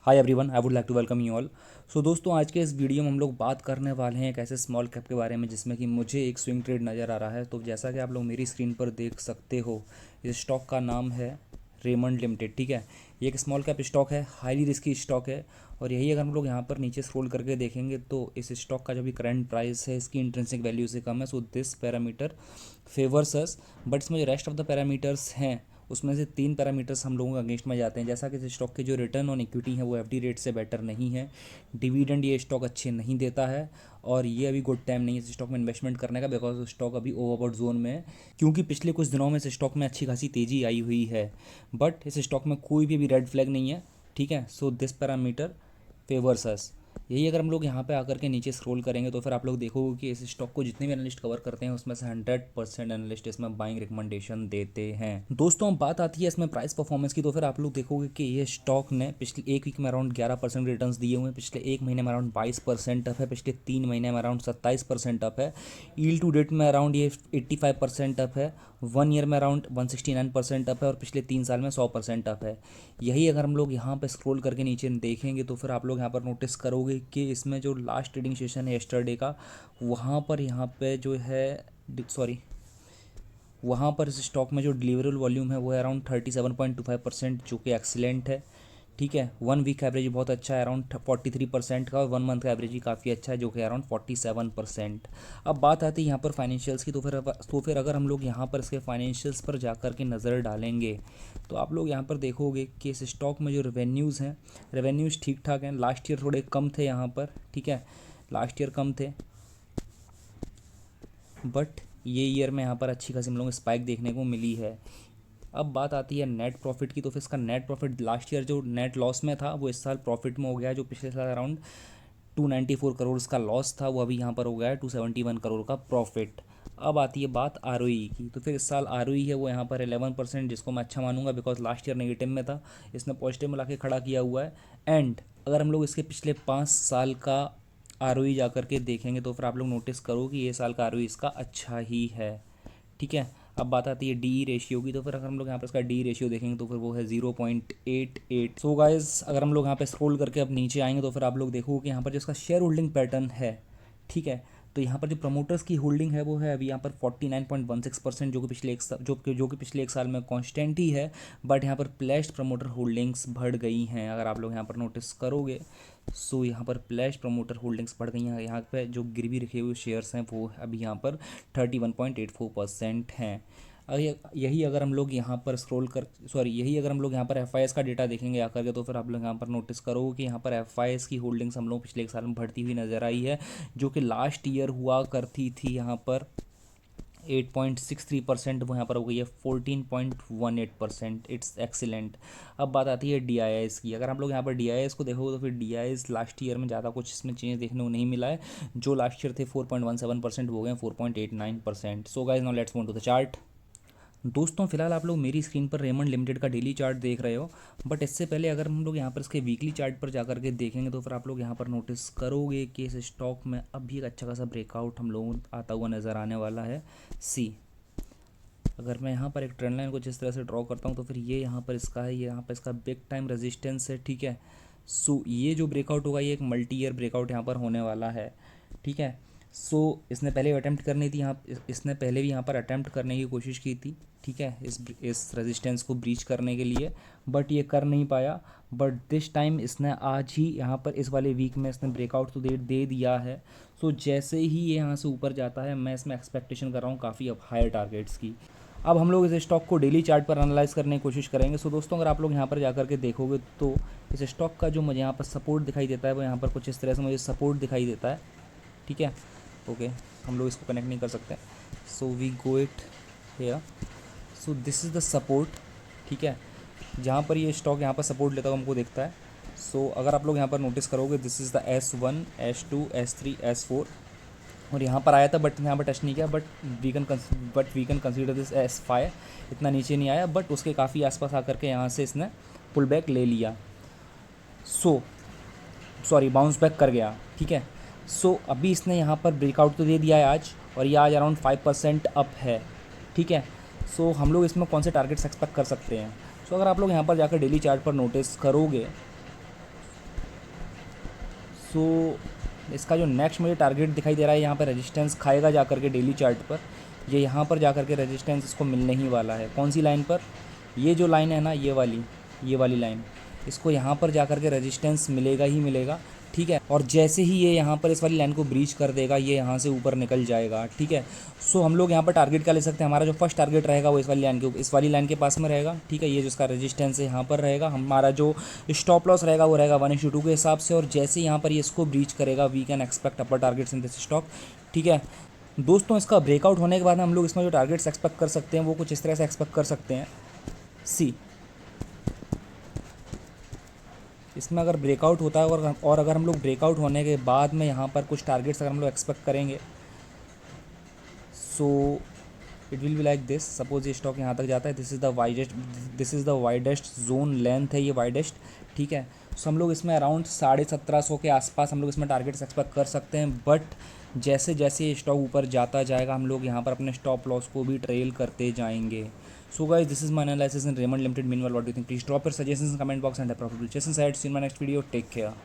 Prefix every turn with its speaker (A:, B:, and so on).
A: Hi everyone, I would like to welcome you all. So दोस्तों, आज के इस वीडियो में हम लोग बात करने वाले हैं एक ऐसे स्मॉल कैप के बारे में जिसमें कि मुझे एक स्विंग ट्रेड नज़र आ रहा है। तो जैसा कि आप लोग मेरी स्क्रीन पर देख सकते हो, इस स्टॉक का नाम है रेमंड लिमिटेड। ठीक है, ये एक स्मॉल कैप स्टॉक है, हाईली रिस्की स्टॉक है। और यही अगर हम लोग यहाँ पर नीचे स्क्रॉल करके देखेंगे तो इस स्टॉक का जो भी करंट प्राइस है इसकी इंट्रिंसिक वैल्यू से कम है। So this parameter favours us, but इसमें जो रेस्ट ऑफ द पैरामीटर्स हैं उसमें से 3 पैरामीटर्स हम लोगों के अगेंस्ट में जाते हैं। जैसा कि इस स्टॉक के जो रिटर्न ऑन इक्विटी है वो एफडी रेट से बेटर नहीं है, डिविडेंड ये स्टॉक अच्छे नहीं देता है, और ये अभी गुड टाइम नहीं है इस स्टॉक में इन्वेस्टमेंट करने का, बिकॉज स्टॉक अभी ओवरबॉट जोन में है। क्योंकि पिछले कुछ दिनों में इस स्टॉक में अच्छी खासी तेज़ी आई हुई है, बट इस स्टॉक में कोई भी रेड फ्लैग नहीं है। ठीक है, सो दिस पैरामीटर फेवर्स अस। यही अगर हम लोग यहाँ पे आकर के नीचे स्क्रॉल करेंगे तो फिर आप लोग देखोगे कि इस स्टॉक को जितने भी एनालिस्ट कवर करते हैं उसमें से 100% एनालिस्ट इसमें बाइंग रिकमेंडेशन देते हैं। दोस्तों, अब बात आती है इसमें प्राइस परफॉर्मेंस की, तो फिर आप लोग देखोगे कि ये स्टॉक ने पिछले एक वीक में अराउंड 11% रिटर्न्स दिए हुए हैं, पिछले एक महीने में अराउंड 22% अप है, पिछले 3 महीने में अराउंड 27% अप है, ईल्ड टू डेट में अराउंड ये 85% अप है, 1 ईयर में अराउंड 169% अप है, और पिछले 3 साल में 100% अप है। यही अगर हम लोग यहाँ पे स्क्रॉल करके नीचे देखेंगे तो फिर आप लोग यहाँ पर नोटिस करोगे कि इसमें जो लास्ट ट्रेडिंग सेशन है यस्टरडे का, वहाँ पर यहाँ पे जो है वहाँ पर इस स्टॉक में जो डिलीवरेबल वॉल्यूम है वो है अराउंड 37.25%, जो कि एक्सीलेंट है। ठीक है, 1 वीक एवरेज बहुत अच्छा है अराउंड 43% का, और 1 मंथ का एवरेज ही काफ़ी अच्छा है जो कि अराउंड 47%। अब बात आती है यहाँ पर फाइनेंशियल्स की, तो फिर अगर हम लोग यहाँ पर इसके फाइनेंशियल्स पर जाकर के नज़र डालेंगे तो आप लोग यहाँ पर देखोगे कि इस स्टॉक में जो रेवेन्यूज़ हैं, रेवेन्यूज़ ठीक ठाक हैं। लास्ट ईयर थोड़े कम थे यहाँ पर, ठीक है, लास्ट ईयर कम थे, बट ये ईयर में यहाँ पर अच्छी खासी हम लोगों को स्पाइक देखने को मिली है। अब बात आती है नेट प्रॉफिट की, तो फिर इसका नेट प्रॉफिट लास्ट ईयर जो नेट लॉस में था वो इस साल प्रॉफिट में हो गया है। जो पिछले साल अराउंड 294 करोड़ का लॉस था वो अभी यहाँ पर हो गया है 271 करोड़ का प्रॉफिट। अब आती है बात आरओई की, तो फिर इस साल आरओई है वो यहाँ पर 11%, जिसको मैं अच्छा मानूंगा बिकॉज लास्ट ईयर नेगेटिव में था, इसने पॉजिटिव में लाके खड़ा किया हुआ है। एंड अगर हम लोग इसके पिछले 5 साल का आरओई जा कर के देखेंगे तो फिर आप लोग नोटिस करो कि ये साल का आरओई इसका अच्छा ही है। ठीक है, अब बात आती है डी रेशियो की, तो फिर अगर हम लोग यहाँ पर इसका डी रेशियो देखेंगे तो फिर वो है 0.88। सो गाइस, अगर हम लोग यहाँ पे स्क्रॉल करके अब नीचे आएंगे तो फिर आप लोग देखोगे कि यहाँ पर जो इसका शेयर होल्डिंग पैटर्न है, ठीक है, तो यहाँ पर जो प्रमोटर्स की होल्डिंग है वो है अभी यहाँ पर 49.16%, जो कि पिछले एक साल में कांस्टेंट ही है। बट यहाँ पर प्लेस्ड प्रमोटर होल्डिंग्स बढ़ गई हैं, अगर आप लोग यहाँ पर नोटिस करोगे। सो यहाँ पर प्लेस्ड प्रमोटर होल्डिंग्स बढ़ गई हैं, यहाँ पे जो गिरवी रखे हुए शेयर्स हैं वो अभी यहाँ पर 31.84% हैं। यही अगर हम लोग यहाँ पर यही अगर हम लोग यहाँ पर एफ का डेटा देखेंगे आकर के, तो फिर आप लोग यहाँ पर नोटिस करोगे कि यहाँ पर एफ की होल्डिंग्स हम लोग पिछले एक साल में बढ़ती हुई नज़र आई है, जो कि लास्ट ईयर हुआ करती थी यहाँ पर 8.63%, वो यहाँ पर हो गई है 14.18%। It's excellent. अब बात आती है डी की, अगर हम लोग यहाँ पर डी को देखोगे तो फिर डी लास्ट ईयर में ज़्यादा कुछ इसमें चेंज देखने को नहीं मिला है। जो लास्ट ईयर थे 4.17% वो गए 4.89%। So guys, now let's move to the chart. दोस्तों, फिलहाल आप लोग मेरी स्क्रीन पर रेमंड लिमिटेड का डेली चार्ट देख रहे हो, बट इससे पहले अगर हम लोग यहाँ पर इसके वीकली चार्ट पर जाकर के देखेंगे तो फिर आप लोग यहाँ पर नोटिस करोगे कि इस स्टॉक में अभी एक अच्छा खासा ब्रेकआउट हम लोगों आता हुआ नज़र आने वाला है। सी, अगर मैं यहाँ पर एक ट्रेंड लाइन को जिस तरह से ड्रॉ करता हूँ तो फिर ये यहाँ पर इसका है, ये यहाँ पर इसका बिग टाइम रेजिस्टेंस है। ठीक है, सो ये जो ब्रेकआउट होगा ये एक मल्टी ईयर ब्रेकआउट यहाँ पर होने वाला है। ठीक है, सो इसने पहले अटैम्प्ट करनी थी इसने पहले भी यहाँ पर अटैम्प्ट करने की कोशिश की थी। ठीक है, इस रेजिस्टेंस को ब्रीच करने के लिए, बट ये कर नहीं पाया। बट दिस टाइम इसने आज ही यहाँ पर इस वाले वीक में इसने ब्रेकआउट तो दे दिया है। सो जैसे ही ये यहाँ से ऊपर जाता है मैं इसमें एक्सपेक्टेशन कर रहा हूँ काफ़ी अब हायर टारगेट्स की। अब हम लोग इस स्टॉक को डेली चार्ट पर एनालाइज करने की कोशिश करेंगे। सो दोस्तों, अगर आप लोग यहाँ पर जाकर के देखोगे तो इस स्टॉक का जो मुझे यहाँ पर सपोर्ट दिखाई देता है वो यहाँ पर कुछ इस तरह से मुझे सपोर्ट दिखाई देता है। ठीक है, ओके, हम लोग इसको कनेक्ट नहीं कर सकते, so we go it here. So this is the support. ठीक है, जहाँ पर ये स्टॉक यहाँ पर सपोर्ट लेता हुआ हमको देखता है। सो अगर आप लोग यहाँ पर नोटिस करोगे, this is the S1, S2, S3, S4, और यहाँ पर आया था बट यहाँ पर टच नहीं किया, but we can consider this S5। इतना नीचे नहीं आया, बट उसके काफ़ी आसपास आकर के यहाँ से इसने पुल बैक ले लिया। बाउंस बैक कर गया। ठीक है, सो अभी इसने यहाँ पर ब्रेकआउट तो दे दिया है आज, और ये आज अराउंड 5% अप है। ठीक है, सो हम लोग इसमें कौन से टारगेट्स एक्सपेक्ट कर सकते हैं। सो अगर आप लोग यहाँ पर जाकर डेली चार्ट पर नोटिस करोगे सो इसका जो नेक्स्ट मुझे टारगेट दिखाई दे रहा है, यहाँ पर रेजिस्टेंस खाएगा जा करके डेली चार्ट पर, ये यहाँ पर जा करके रेजिस्टेंस इसको मिलने ही वाला है। कौन सी लाइन पर? ये जो लाइन है ना, ये वाली लाइन, इसको यहाँ पर जा करके रेजिस्टेंस मिलेगा ही मिलेगा, ठीक है। और जैसे ही ये यहाँ पर इस वाली लाइन को ब्रीच कर देगा, ये यहाँ से ऊपर निकल जाएगा, ठीक है। सो हम लोग यहाँ पर टारगेट क्या ले सकते हैं? हमारा जो फर्स्ट टारगेट रहेगा वो इस वाली लाइन के पास में रहेगा, ठीक है। ये जो इसका रेजिस्टेंस है यहाँ पर रहेगा। हमारा जो स्टॉप लॉस रहेगा वो रहेगा 1:2 के हिसाब से, और जैसे यहाँ पर ये इसको ब्रीच करेगा, we can expect upper targets in this stock, ठीक है। दोस्तों, इसका ब्रेकआउट होने के बाद हम लोग इसमें जो टारगेट्स एक्सपेक्ट कर सकते हैं वो कुछ इस तरह से एक्सपेक्ट कर सकते हैं। सी, इसमें अगर ब्रेकआउट होता है और अगर हम लोग ब्रेकआउट होने के बाद में यहाँ पर कुछ टारगेट्स अगर हम लोग एक्सपेक्ट करेंगे, so it will be like this. Suppose ये स्टॉक यहाँ तक जाता है, this is the widest zone length है ये वाइडेस्ट, ठीक है। सो हम लोग इसमें अराउंड 1750 के आसपास हम लोग इसमें टारगेट्स एक्सपेक्ट कर सकते हैं। बट जैसे जैसे ये स्टॉक ऊपर जाता जाएगा, हम लोग यहाँ पर अपने स्टॉप लॉस को भी ट्रेल करते जाएंगे। So guys, this is my analysis in Raymond Limited. Meanwhile, what do you think? Please drop your suggestions in the comment box and have a profitable session. See you in my next video. Take care.